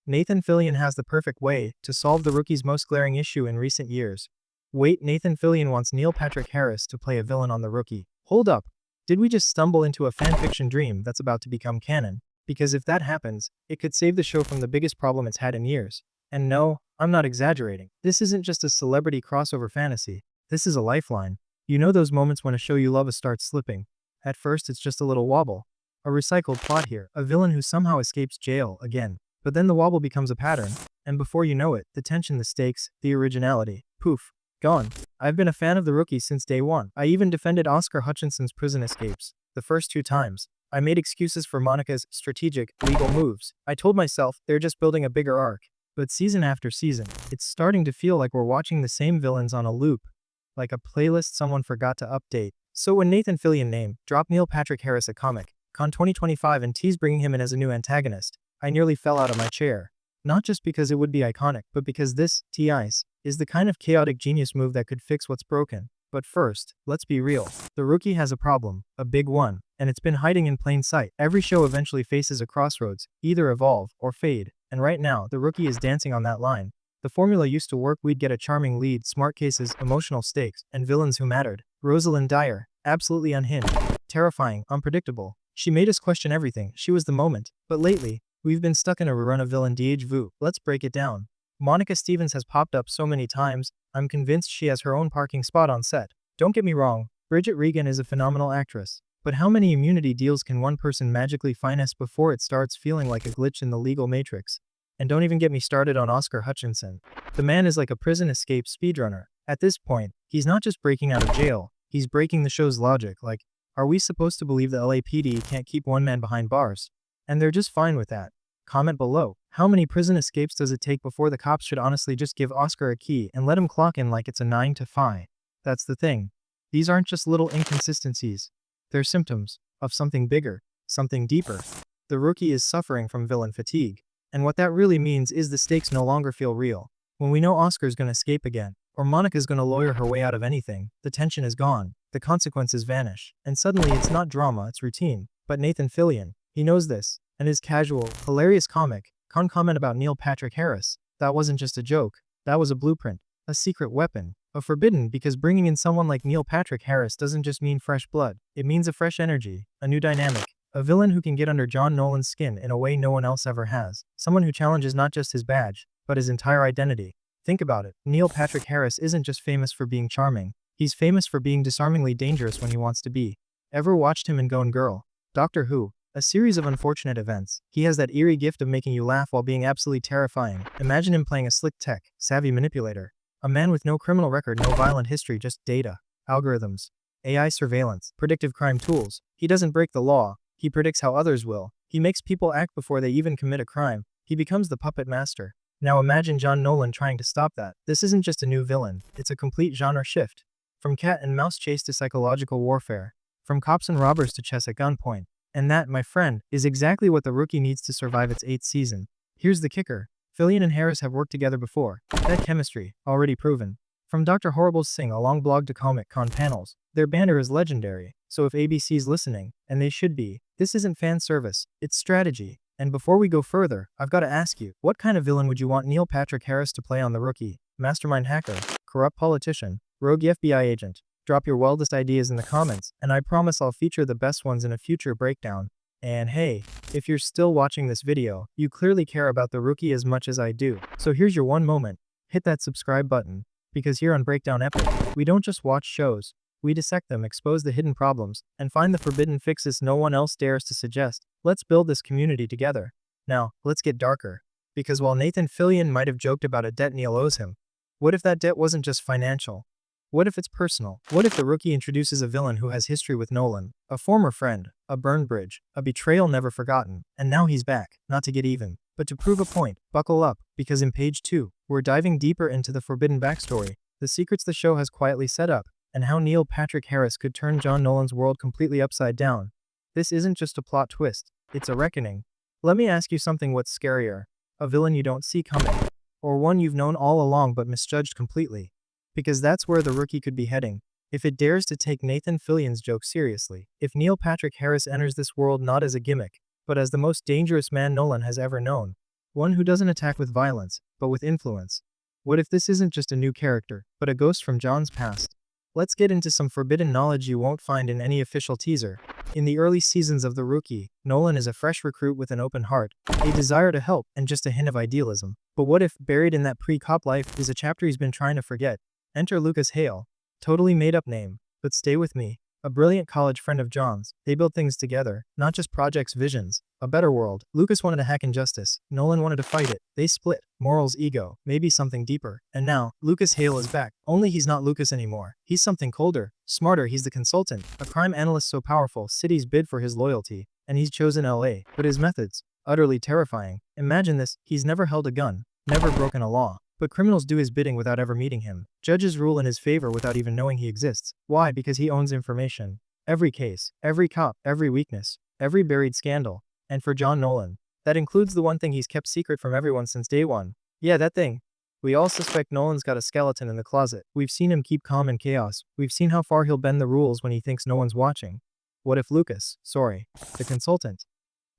Nathan Fillion has the perfect way to solve the rookie's most glaring issue in recent years. Wait, Nathan Fillion wants Neil Patrick Harris to play a villain on the rookie. Hold up. Did we just stumble into a fanfiction dream that's about to become canon? Because if that happens, it could save the show from the biggest problem it's had in years. And no, I'm not exaggerating. This isn't just a celebrity crossover fantasy. This is a lifeline. You know those moments when a show you love starts slipping. At first it's just a little wobble. A recycled plot here, a villain who somehow escapes jail again. But then the wobble becomes a pattern, and before you know it, the tension, the stakes, the originality, poof, gone. I've been a fan of the rookie since day one. I even defended Oscar Hutchinson's prison escapes. The first two times. I made excuses for Monica's strategic, legal moves. I told myself they're just building a bigger arc. But season after season, it's starting to feel like we're watching the same villains on a loop. Like a playlist someone forgot to update. So when Nathan Fillion dropped Neil Patrick Harris at Comic-Con 2025 and teased bringing him in as a new antagonist, I nearly fell out of my chair. Not just because it would be iconic, but because this, T.I.'s, is the kind of chaotic genius move that could fix what's broken. But first, let's be real. The rookie has a problem, a big one, and it's been hiding in plain sight. Every show eventually faces a crossroads, either evolve or fade, and right now, the rookie is dancing on that line. The formula used to work. We'd get a charming lead, smart cases, emotional stakes, and villains who mattered. Rosalind Dyer, absolutely unhinged, terrifying, unpredictable. She made us question everything. She was the moment. But lately, we've been stuck in a rerun of villain déjà vu. Let's break it down. Monica Stevens has popped up so many times, I'm convinced she has her own parking spot on set. Don't get me wrong, Bridget Regan is a phenomenal actress. But how many immunity deals can one person magically finesse before it starts feeling like a glitch in the legal matrix? And don't even get me started on Oscar Hutchinson. The man is like a prison escape speedrunner. At this point, he's not just breaking out of jail, he's breaking the show's logic. Like, are we supposed to believe the LAPD can't keep one man behind bars? And they're just fine with that. Comment below. How many prison escapes does it take before the cops should honestly just give Oscar a key and let him clock in like it's a 9 to 5? That's the thing. These aren't just little inconsistencies. They're symptoms of something bigger, something deeper. The rookie is suffering from villain fatigue. And what that really means is the stakes no longer feel real. When we know Oscar's gonna escape again, or Monica's gonna lawyer her way out of anything, the tension is gone, the consequences vanish, and suddenly it's not drama, it's routine. But Nathan Fillion, he knows this, and his casual, hilarious Comic-Con comment about Neil Patrick Harris, that wasn't just a joke, that was a blueprint, a secret weapon, a forbidden, because bringing in someone like Neil Patrick Harris doesn't just mean fresh blood, it means a fresh energy, a new dynamic, a villain who can get under John Nolan's skin in a way no one else ever has, someone who challenges not just his badge, but his entire identity. Think about it, Neil Patrick Harris isn't just famous for being charming, he's famous for being disarmingly dangerous when he wants to be. Ever watched him in Gone Girl? Doctor Who? A series of unfortunate events. He has that eerie gift of making you laugh while being absolutely terrifying. Imagine him playing a slick tech, savvy manipulator. A man with no criminal record, no violent history, just data, algorithms, AI surveillance, predictive crime tools. He doesn't break the law, he predicts how others will. He makes people act before they even commit a crime. He becomes the puppet master. Now imagine John Nolan trying to stop that. This isn't just a new villain, it's a complete genre shift. From cat and mouse chase to psychological warfare. From cops and robbers to chess at gunpoint. And that, my friend, is exactly what the rookie needs to survive its 8th season. Here's the kicker. Fillion and Harris have worked together before. That chemistry, already proven. From Dr. Horrible's sing-along blog to Comic-Con panels, their banter is legendary. So if ABC's listening, and they should be, this isn't fan service, it's strategy. And before we go further, I've got to ask you, what kind of villain would you want Neil Patrick Harris to play on the rookie? Mastermind hacker? Corrupt politician? Rogue FBI agent? Drop your wildest ideas in the comments, and I promise I'll feature the best ones in a future breakdown. And hey, if you're still watching this video, you clearly care about the rookie as much as I do. So here's your one moment. Hit that subscribe button. Because here on Breakdown Epic, we don't just watch shows, we dissect them, expose the hidden problems, and find the forbidden fixes no one else dares to suggest. Let's build this community together. Now, let's get darker. Because while Nathan Fillion might have joked about a debt Neil owes him, what if that debt wasn't just financial? What if it's personal? What if the rookie introduces a villain who has history with Nolan, a former friend, a burned bridge, a betrayal never forgotten, and now he's back, not to get even, but to prove a point. Buckle up, because in page 2, we're diving deeper into the forbidden backstory, the secrets the show has quietly set up, and how Neil Patrick Harris could turn John Nolan's world completely upside down. This isn't just a plot twist, it's a reckoning. Let me ask you something, what's scarier? A villain you don't see coming, or one you've known all along but misjudged completely? Because that's where the rookie could be heading. If it dares to take Nathan Fillion's joke seriously, if Neil Patrick Harris enters this world not as a gimmick, but as the most dangerous man Nolan has ever known, One who doesn't attack with violence, but with influence. What if this isn't just a new character, but a ghost from John's past? Let's get into some forbidden knowledge you won't find in any official teaser. In the early seasons of The Rookie, Nolan is a fresh recruit with an open heart, a desire to help, and just a hint of idealism. But what if, buried in that pre-cop life, is a chapter he's been trying to forget? Enter Lucas Hale. Totally made-up name, but stay with me. A brilliant college friend of John's, they built things together, not just projects, visions. A better world. Lucas wanted to hack injustice. Nolan wanted to fight it. They split. Morals, ego, maybe something deeper. And now, Lucas Hale is back. Only he's not Lucas anymore. He's something colder, smarter. He's the consultant, a crime analyst so powerful cities bid for his loyalty, and he's chosen LA. But his methods, utterly terrifying. Imagine this, he's never held a gun, never broken a law. But criminals do his bidding without ever meeting him. Judges rule in his favor without even knowing he exists. Why? Because he owns information. Every case, every cop, every weakness, every buried scandal. And for John Nolan, that includes the one thing he's kept secret from everyone since day one. Yeah, that thing. We all suspect Nolan's got a skeleton in the closet. We've seen him keep calm in chaos. We've seen how far he'll bend the rules when he thinks no one's watching. What if Lucas, the consultant,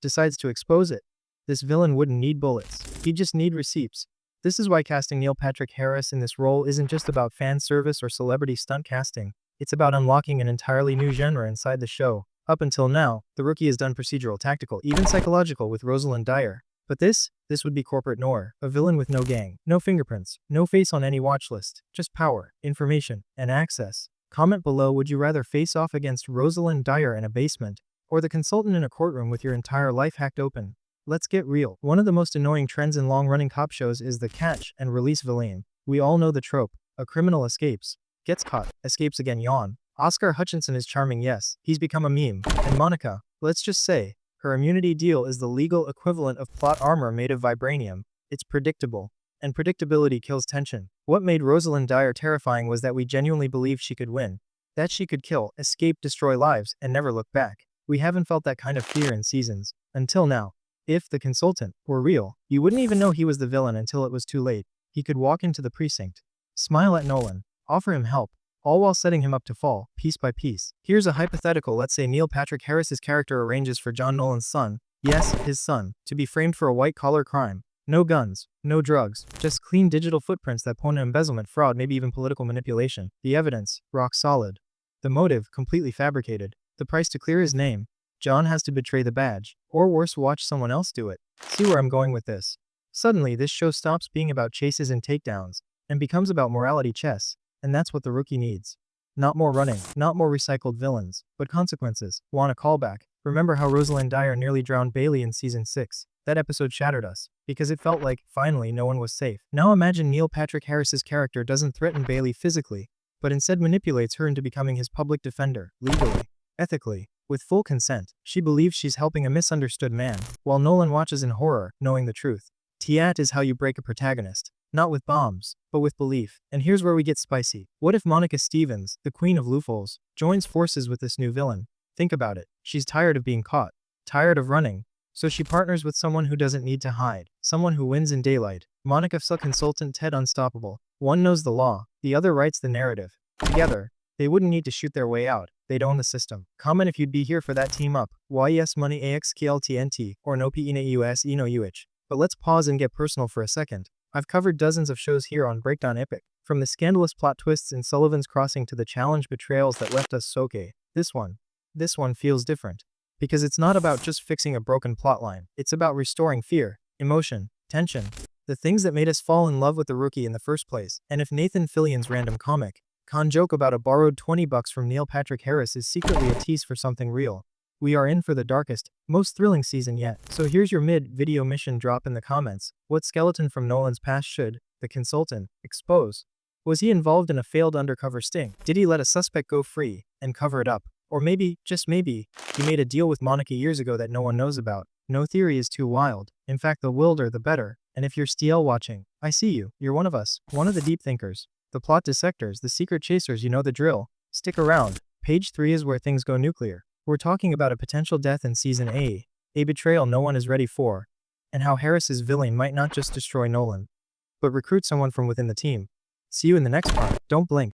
decides to expose it? This villain wouldn't need bullets. He'd just need receipts. This is why casting Neil Patrick Harris in this role isn't just about fan service or celebrity stunt casting. It's about unlocking an entirely new genre inside the show. Up until now, The Rookie has done procedural, tactical, even psychological with Rosalind Dyer. But this would be corporate noir, a villain with no gang, no fingerprints, no face on any watch list, just power, information, and access. Comment below, would you rather face off against Rosalind Dyer in a basement, or the consultant in a courtroom with your entire life hacked open? Let's get real. One of the most annoying trends in long-running cop shows is the catch and release villain. We all know the trope. A criminal escapes, gets caught, escapes again, yawn. Oscar Hutchinson is charming, yes, he's become a meme. And Monica, let's just say, her immunity deal is the legal equivalent of plot armor made of vibranium. It's predictable. And predictability kills tension. What made Rosalind Dyer terrifying was that we genuinely believed she could win. That she could kill, escape, destroy lives, and never look back. We haven't felt that kind of fear in seasons. Until now. If the consultant were real, you wouldn't even know he was the villain until it was too late. He could walk into the precinct, smile at Nolan, offer him help, all while setting him up to fall, piece by piece. Here's a hypothetical. Let's say Neil Patrick Harris's character arranges for John Nolan's son, yes, his son, to be framed for a white-collar crime. No guns, no drugs, just clean digital footprints that point to embezzlement, fraud, maybe even political manipulation. The evidence, rock solid. The motive, completely fabricated. The price to clear his name. John has to betray the badge, or worse, watch someone else do it. See where I'm going with this? Suddenly, this show stops being about chases and takedowns, and becomes about morality chess, and that's what The Rookie needs. Not more running, not more recycled villains, but consequences. Want a callback? Remember how Rosalind Dyer nearly drowned Bailey in season 6? That episode shattered us, because it felt like, finally, no one was safe. Now imagine Neil Patrick Harris's character doesn't threaten Bailey physically, but instead manipulates her into becoming his public defender, legally, ethically. With full consent, she believes she's helping a misunderstood man, while Nolan watches in horror, knowing the truth. Tiat is how you break a protagonist. Not with bombs, but with belief. And here's where we get spicy. What if Monica Stevens, the queen of loopholes, joins forces with this new villain? Think about it. She's tired of being caught, tired of running. So she partners with someone who doesn't need to hide, someone who wins in daylight. Monica consultant Ted Unstoppable. One knows the law, the other writes the narrative. Together, they wouldn't need to shoot their way out. They'd own the system. Comment if you'd be here for that team up. YES money AXKLTNT or no PENAUS no UH. But let's pause and get personal for a second. I've covered dozens of shows here on Breakdown Epic. From the scandalous plot twists in Sullivan's Crossing to the challenge betrayals that left us soke. This one feels different. Because it's not about just fixing a broken plotline. It's about restoring fear, emotion, tension. The things that made us fall in love with The Rookie in the first place. And if Nathan Fillion's random comic con joke about a borrowed $20 from Neil Patrick Harris is secretly a tease for something real, we are in for the darkest, most thrilling season yet. So here's your mid-video mission. Drop in the comments. What skeleton from Nolan's past should the consultant expose? Was he involved in a failed undercover sting? Did he let a suspect go free and cover it up? Or maybe, just maybe, he made a deal with Monica years ago that no one knows about. No theory is too wild. In fact, the wilder the better. And if you're still watching, I see you. You're one of us. One of the deep thinkers. The plot dissectors, the secret chasers, you know the drill. Stick around. Page 3 is where things go nuclear. We're talking about a potential death in season A betrayal no one is ready for, and how Harris's villain might not just destroy Nolan, but recruit someone from within the team. See you in the next part. Don't blink.